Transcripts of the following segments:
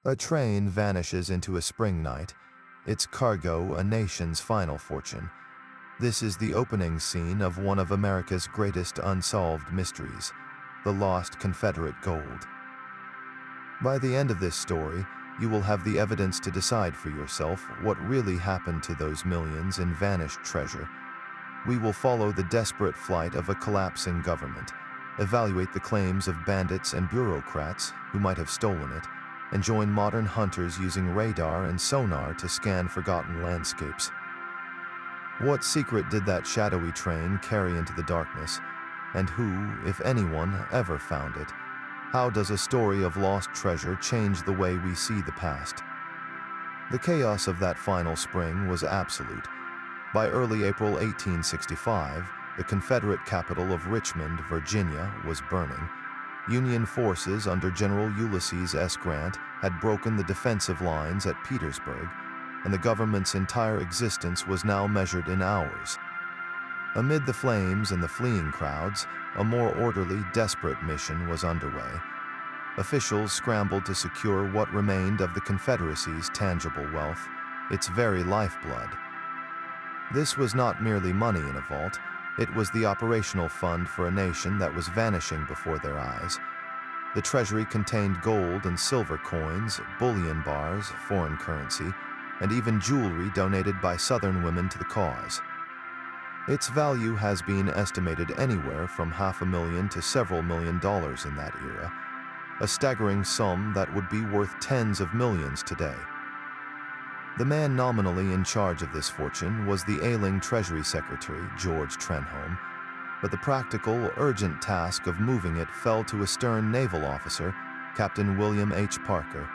A train vanishes into a spring night, its cargo a nation's final fortune. This is the opening scene of one of America's greatest unsolved mysteries, the Lost Confederate Gold. By the end of this story, you will have the evidence to decide for yourself what really happened to those millions in vanished treasure. We will follow the desperate flight of a collapsing government, evaluate the claims of bandits and bureaucrats who might have stolen it, and join modern hunters using radar and sonar to scan forgotten landscapes. What secret did that shadowy train carry into the darkness, and who, if anyone, ever found it? How does a story of lost treasure change the way we see the past? The chaos of that final spring was absolute. By early April 1865, the Confederate capital of Richmond, Virginia, was burning. Union forces under General Ulysses S. Grant had broken the defensive lines at Petersburg, and the government's entire existence was now measured in hours. Amid the flames and the fleeing crowds, a more orderly, desperate mission was underway. Officials scrambled to secure what remained of the Confederacy's tangible wealth, its very lifeblood. This was not merely money in a vault, it was the operational fund for a nation that was vanishing before their eyes. The treasury contained gold and silver coins, bullion bars, foreign currency, and even jewelry donated by Southern women to the cause. Its value has been estimated anywhere from $500,000 to several $1 million in that era, a staggering sum that would be worth tens of millions today. The man nominally in charge of this fortune was the ailing Treasury Secretary, George Trenholm, but the practical, urgent task of moving it fell to a stern naval officer, Captain William H. Parker.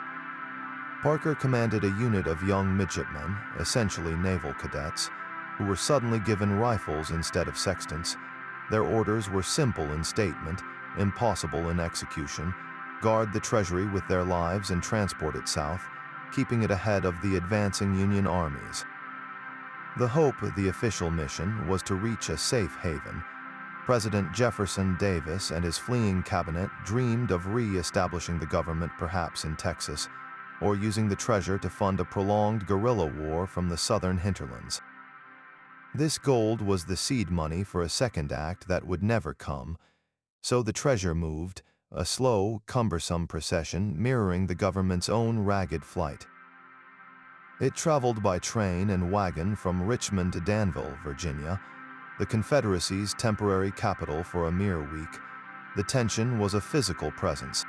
Parker commanded a unit of young midshipmen, essentially naval cadets, who were suddenly given rifles instead of sextants. Their orders were simple in statement, impossible in execution: guard the treasury with their lives and transport it south, keeping it ahead of the advancing Union armies. The hope of the official mission was to reach a safe haven. President Jefferson Davis and his fleeing cabinet dreamed of re-establishing the government perhaps in Texas, or using the treasure to fund a prolonged guerrilla war from the southern hinterlands. This gold was the seed money for a second act that would never come, so the treasure moved, a slow, cumbersome procession mirroring the government's own ragged flight. It traveled by train and wagon from Richmond to Danville, Virginia, the Confederacy's temporary capital for a mere week. The tension was a physical presence.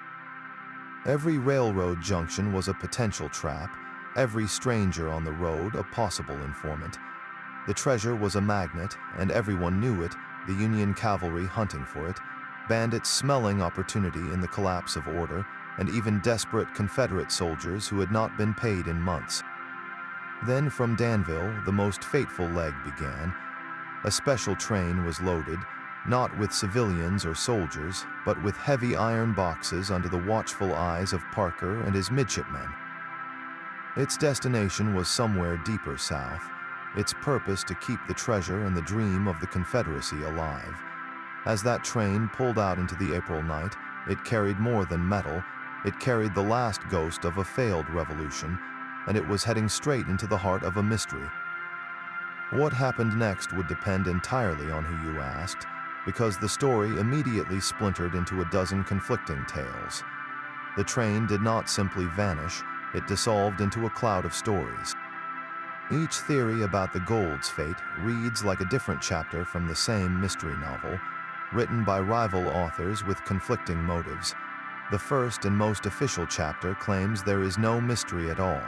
Every railroad junction was a potential trap, every stranger on the road a possible informant. The treasure was a magnet, and everyone knew it, the Union cavalry hunting for it, bandits smelling opportunity in the collapse of order, and even desperate Confederate soldiers who had not been paid in months. Then from Danville, the most fateful leg began. A special train was loaded, not with civilians or soldiers, but with heavy iron boxes under the watchful eyes of Parker and his midshipmen. Its destination was somewhere deeper south, its purpose to keep the treasure and the dream of the Confederacy alive. As that train pulled out into the April night, it carried more than metal, it carried the last ghost of a failed revolution, and it was heading straight into the heart of a mystery. What happened next would depend entirely on who you asked, because the story immediately splintered into a dozen conflicting tales. The train did not simply vanish, it dissolved into a cloud of stories. Each theory about the gold's fate reads like a different chapter from the same mystery novel, written by rival authors with conflicting motives. The first and most official chapter claims there is no mystery at all.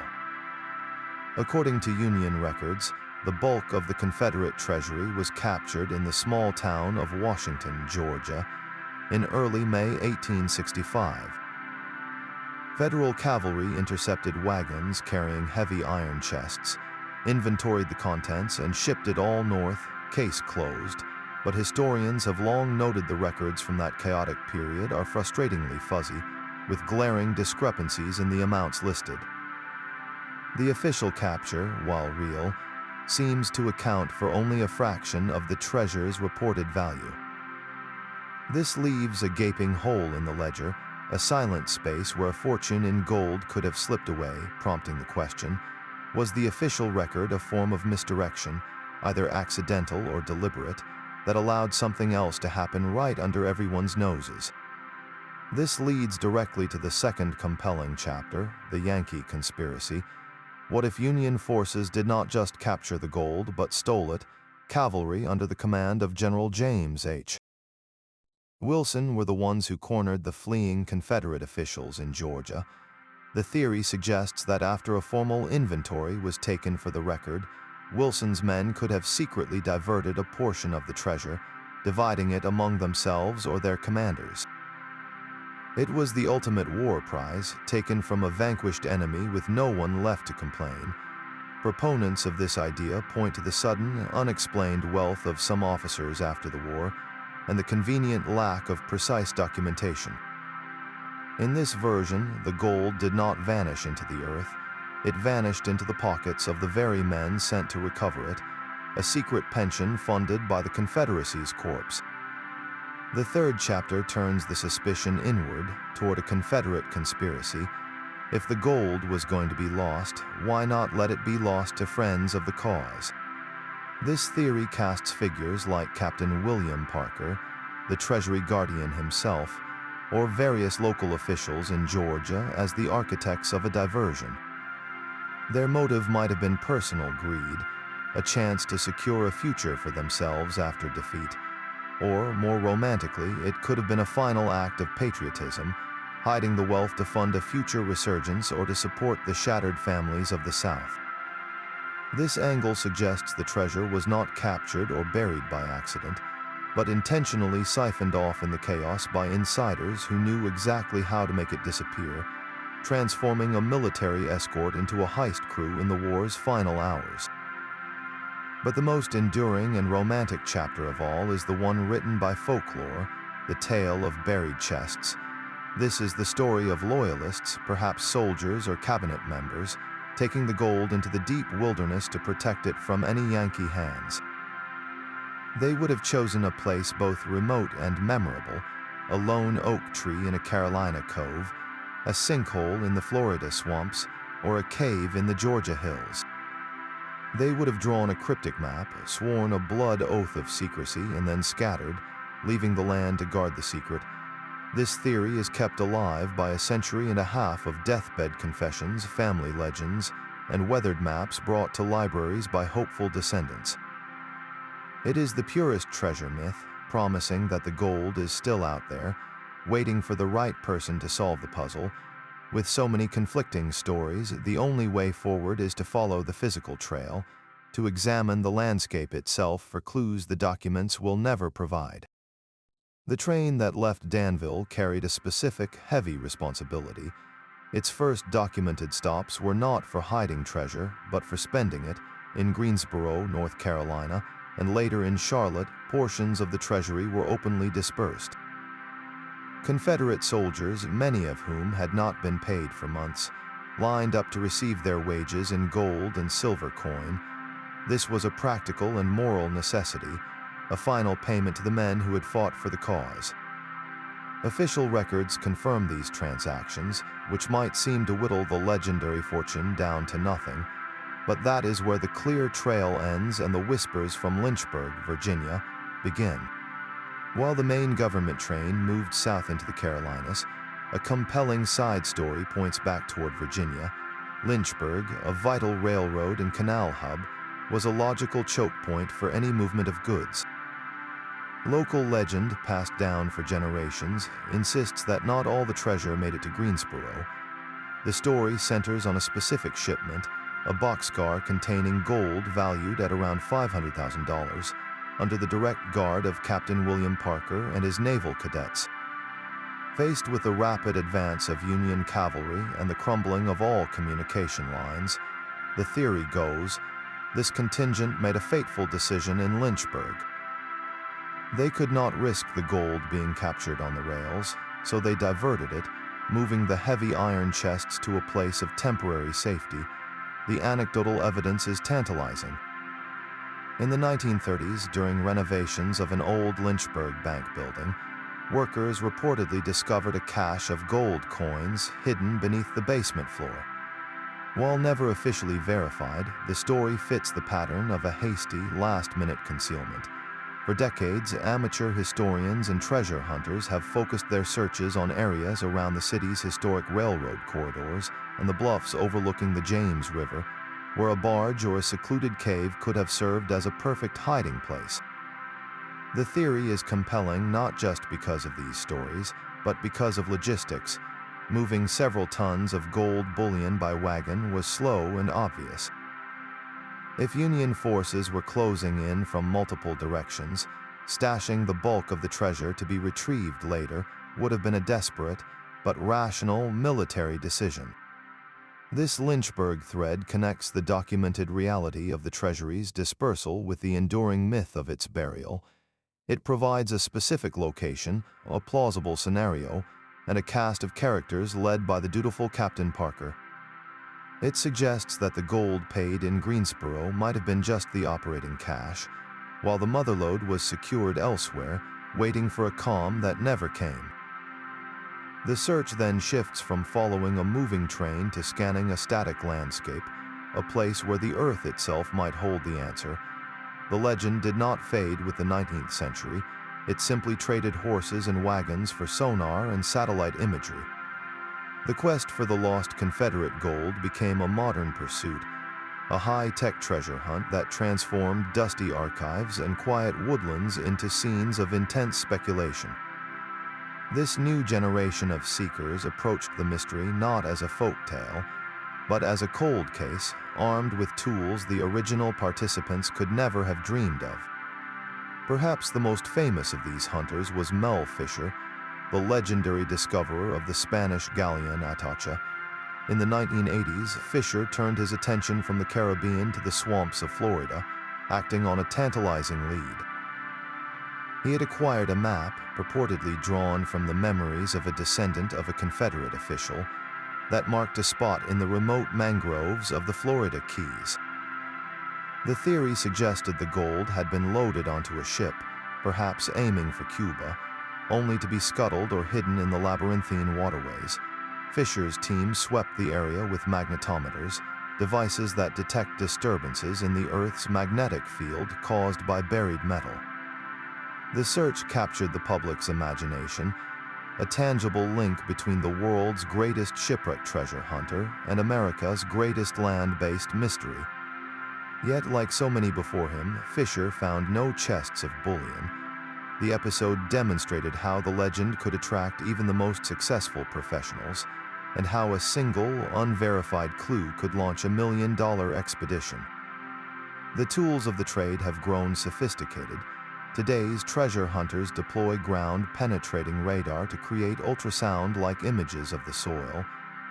According to Union records, the bulk of the Confederate treasury was captured in the small town of Washington, Georgia, in early May 1865. Federal cavalry intercepted wagons carrying heavy iron chests, inventoried the contents, and shipped it all north, case closed. But historians have long noted the records from that chaotic period are frustratingly fuzzy, with glaring discrepancies in the amounts listed. The official capture, while real, seems to account for only a fraction of the treasure's reported value. This leaves a gaping hole in the ledger, a silent space where a fortune in gold could have slipped away, prompting the question, was the official record a form of misdirection, either accidental or deliberate, that allowed something else to happen right under everyone's noses? This leads directly to the second compelling chapter, the Yankee conspiracy. What if Union forces did not just capture the gold, but stole it? Cavalry under the command of General James H. Wilson were the ones who cornered the fleeing Confederate officials in Georgia. The theory suggests that after a formal inventory was taken for the record, Wilson's men could have secretly diverted a portion of the treasure, dividing it among themselves or their commanders. It was the ultimate war prize, taken from a vanquished enemy with no one left to complain. Proponents of this idea point to the sudden, unexplained wealth of some officers after the war, and the convenient lack of precise documentation. In this version, the gold did not vanish into the earth. It vanished into the pockets of the very men sent to recover it, a secret pension funded by the Confederacy's corpse. The third chapter turns the suspicion inward, toward a Confederate conspiracy. If the gold was going to be lost, why not let it be lost to friends of the cause? This theory casts figures like Captain William Parker, the Treasury Guardian himself, or various local officials in Georgia as the architects of a diversion. Their motive might have been personal greed, a chance to secure a future for themselves after defeat, or, more romantically, it could have been a final act of patriotism, hiding the wealth to fund a future resurgence or to support the shattered families of the South. This angle suggests the treasure was not captured or buried by accident, but intentionally siphoned off in the chaos by insiders who knew exactly how to make it disappear, transforming a military escort into a heist crew in the war's final hours. But the most enduring and romantic chapter of all is the one written by folklore, the tale of buried chests. This is the story of loyalists, perhaps soldiers or cabinet members, taking the gold into the deep wilderness to protect it from any Yankee hands. They would have chosen a place both remote and memorable, a lone oak tree in a Carolina cove, a sinkhole in the Florida swamps, or a cave in the Georgia hills. They would have drawn a cryptic map, sworn a blood oath of secrecy, and then scattered, leaving the land to guard the secret. This theory is kept alive by a century and a half of deathbed confessions, family legends, and weathered maps brought to libraries by hopeful descendants. It is the purest treasure myth, promising that the gold is still out there, waiting for the right person to solve the puzzle. With so many conflicting stories, the only way forward is to follow the physical trail, to examine the landscape itself for clues the documents will never provide. The train that left Danville carried a specific, heavy responsibility. Its first documented stops were not for hiding treasure, but for spending it. In Greensboro, North Carolina, and later in Charlotte, portions of the treasury were openly dispersed. Confederate soldiers, many of whom had not been paid for months, lined up to receive their wages in gold and silver coin. This was a practical and moral necessity, a final payment to the men who had fought for the cause. Official records confirm these transactions, which might seem to whittle the legendary fortune down to nothing, but that is where the clear trail ends and the whispers from Lynchburg, Virginia, begin. While the main government train moved south into the Carolinas, a compelling side story points back toward Virginia. Lynchburg, a vital railroad and canal hub, was a logical choke point for any movement of goods. Local legend, passed down for generations, insists that not all the treasure made it to Greensboro. The story centers on a specific shipment, a boxcar containing gold valued at around $500,000, under the direct guard of Captain William Parker and his naval cadets. Faced with the rapid advance of Union cavalry and the crumbling of all communication lines, the theory goes, this contingent made a fateful decision in Lynchburg. They could not risk the gold being captured on the rails, so they diverted it, moving the heavy iron chests to a place of temporary safety. The anecdotal evidence is tantalizing. In the 1930s, during renovations of an old Lynchburg bank building, workers reportedly discovered a cache of gold coins hidden beneath the basement floor. While never officially verified, the story fits the pattern of a hasty, last-minute concealment. For decades, amateur historians and treasure hunters have focused their searches on areas around the city's historic railroad corridors and the bluffs overlooking the James River, where a barge or a secluded cave could have served as a perfect hiding place. The theory is compelling not just because of these stories, but because of logistics. Moving several tons of gold bullion by wagon was slow and obvious. If Union forces were closing in from multiple directions, stashing the bulk of the treasure to be retrieved later would have been a desperate but rational military decision. This Lynchburg thread connects the documented reality of the treasury's dispersal with the enduring myth of its burial. It provides a specific location, a plausible scenario, and a cast of characters led by the dutiful Captain Parker. It suggests that the gold paid in Greensboro might have been just the operating cash, while the motherlode was secured elsewhere, waiting for a calm that never came. The search then shifts from following a moving train to scanning a static landscape, a place where the earth itself might hold the answer. The legend did not fade with the 19th century. It simply traded horses and wagons for sonar and satellite imagery. The quest for the lost Confederate gold became a modern pursuit, a high-tech treasure hunt that transformed dusty archives and quiet woodlands into scenes of intense speculation. This new generation of seekers approached the mystery not as a folk tale, but as a cold case, armed with tools the original participants could never have dreamed of. Perhaps the most famous of these hunters was Mel Fisher, the legendary discoverer of the Spanish galleon Atocha. In the 1980s, Fisher turned his attention from the Caribbean to the swamps of Florida, acting on a tantalizing lead. He had acquired a map, purportedly drawn from the memories of a descendant of a Confederate official, that marked a spot in the remote mangroves of the Florida Keys. The theory suggested the gold had been loaded onto a ship, perhaps aiming for Cuba, only to be scuttled or hidden in the labyrinthine waterways. Fisher's team swept the area with magnetometers, devices that detect disturbances in the Earth's magnetic field caused by buried metal. The search captured the public's imagination, a tangible link between the world's greatest shipwreck treasure hunter and America's greatest land-based mystery. Yet, like so many before him, Fisher found no chests of bullion. The episode demonstrated how the legend could attract even the most successful professionals, and how a single, unverified clue could launch a million-dollar expedition. The tools of the trade have grown sophisticated. Today's treasure hunters deploy ground-penetrating radar to create ultrasound-like images of the soil,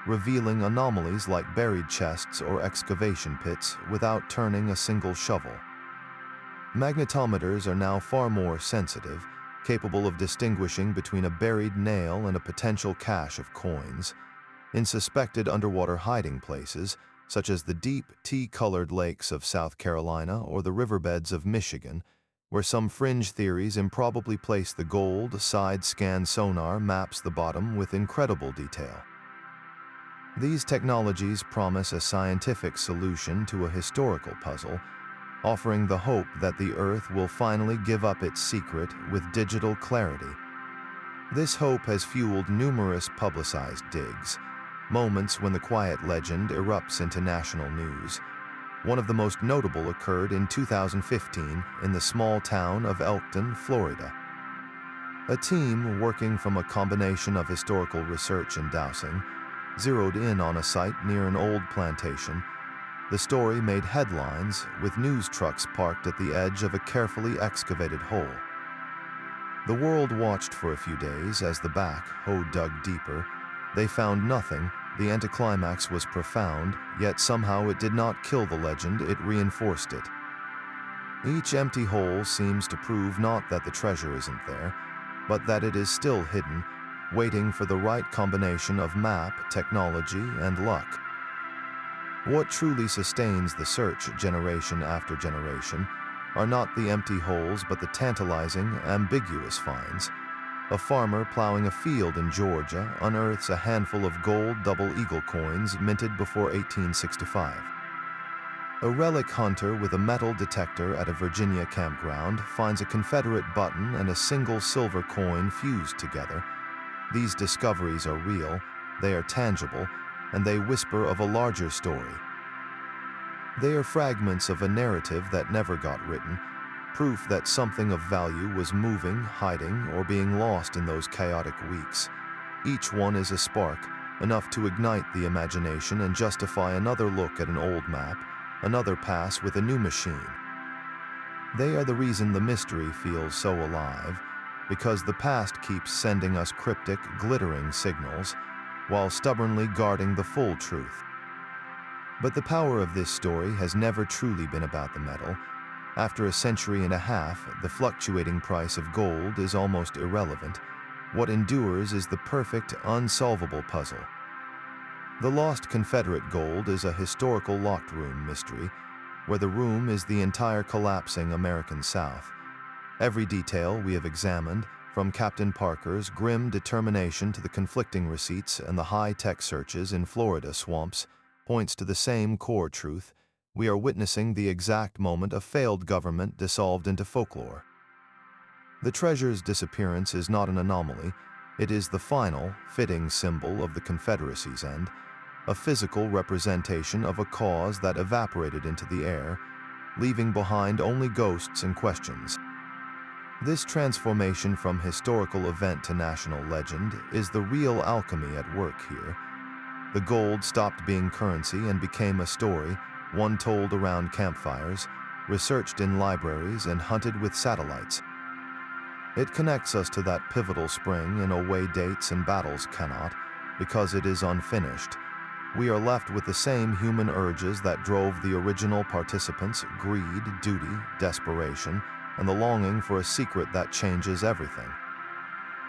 revealing anomalies like buried chests or excavation pits without turning a single shovel. Magnetometers are now far more sensitive, capable of distinguishing between a buried nail and a potential cache of coins. In suspected underwater hiding places, such as the deep, tea-colored lakes of South Carolina or the riverbeds of Michigan, where some fringe theories improbably place the gold, side-scan sonar maps the bottom with incredible detail. These technologies promise a scientific solution to a historical puzzle, offering the hope that the Earth will finally give up its secret with digital clarity. This hope has fueled numerous publicized digs, moments when the quiet legend erupts into national news. One of the most notable occurred in 2015 in the small town of Elkton, Florida. A team working from a combination of historical research and dowsing zeroed in on a site near an old plantation. The story made headlines, with news trucks parked at the edge of a carefully excavated hole. The world watched for a few days as the backhoe dug deeper. They found nothing. The anticlimax was profound, yet somehow it did not kill the legend, it reinforced it. Each empty hole seems to prove not that the treasure isn't there, but that it is still hidden, waiting for the right combination of map, technology, and luck. What truly sustains the search generation after generation are not the empty holes but the tantalizing, ambiguous finds. A farmer plowing a field in Georgia unearths a handful of gold double eagle coins minted before 1865. A relic hunter with a metal detector at a Virginia campground finds a Confederate button and a single silver coin fused together. These discoveries are real, they are tangible, and they whisper of a larger story. They are fragments of a narrative that never got written, proof that something of value was moving, hiding, or being lost in those chaotic weeks. Each one is a spark, enough to ignite the imagination and justify another look at an old map, another pass with a new machine. They are the reason the mystery feels so alive, because the past keeps sending us cryptic, glittering signals, while stubbornly guarding the full truth. But the power of this story has never truly been about the metal. After a century and a half, the fluctuating price of gold is almost irrelevant. What endures is the perfect, unsolvable puzzle. The Lost Confederate Gold is a historical locked room mystery, where the room is the entire collapsing American South. Every detail we have examined, from Captain Parker's grim determination to the conflicting receipts and the high-tech searches in Florida swamps, points to the same core truth: we are witnessing the exact moment a failed government dissolved into folklore. The treasure's disappearance is not an anomaly, it is the final, fitting symbol of the Confederacy's end, a physical representation of a cause that evaporated into the air, leaving behind only ghosts and questions. This transformation from historical event to national legend is the real alchemy at work here. The gold stopped being currency and became a story, one told around campfires, researched in libraries, and hunted with satellites. It connects us to that pivotal spring in a way dates and battles cannot, because it is unfinished. We are left with the same human urges that drove the original participants: greed, duty, desperation, and the longing for a secret that changes everything.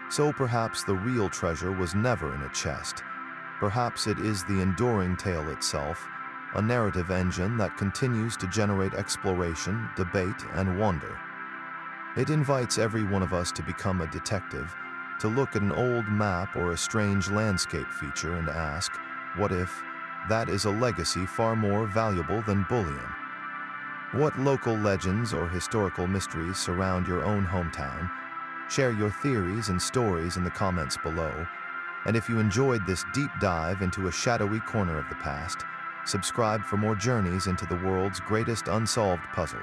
So perhaps the real treasure was never in a chest. Perhaps it is the enduring tale itself, a narrative engine that continues to generate exploration, debate, and wonder. It invites every one of us to become a detective, to look at an old map or a strange landscape feature and ask, what if that is a legacy far more valuable than bullion? What local legends or historical mysteries surround your own hometown? Share your theories and stories in the comments below. And if you enjoyed this deep dive into a shadowy corner of the past, subscribe for more journeys into the world's greatest unsolved puzzles.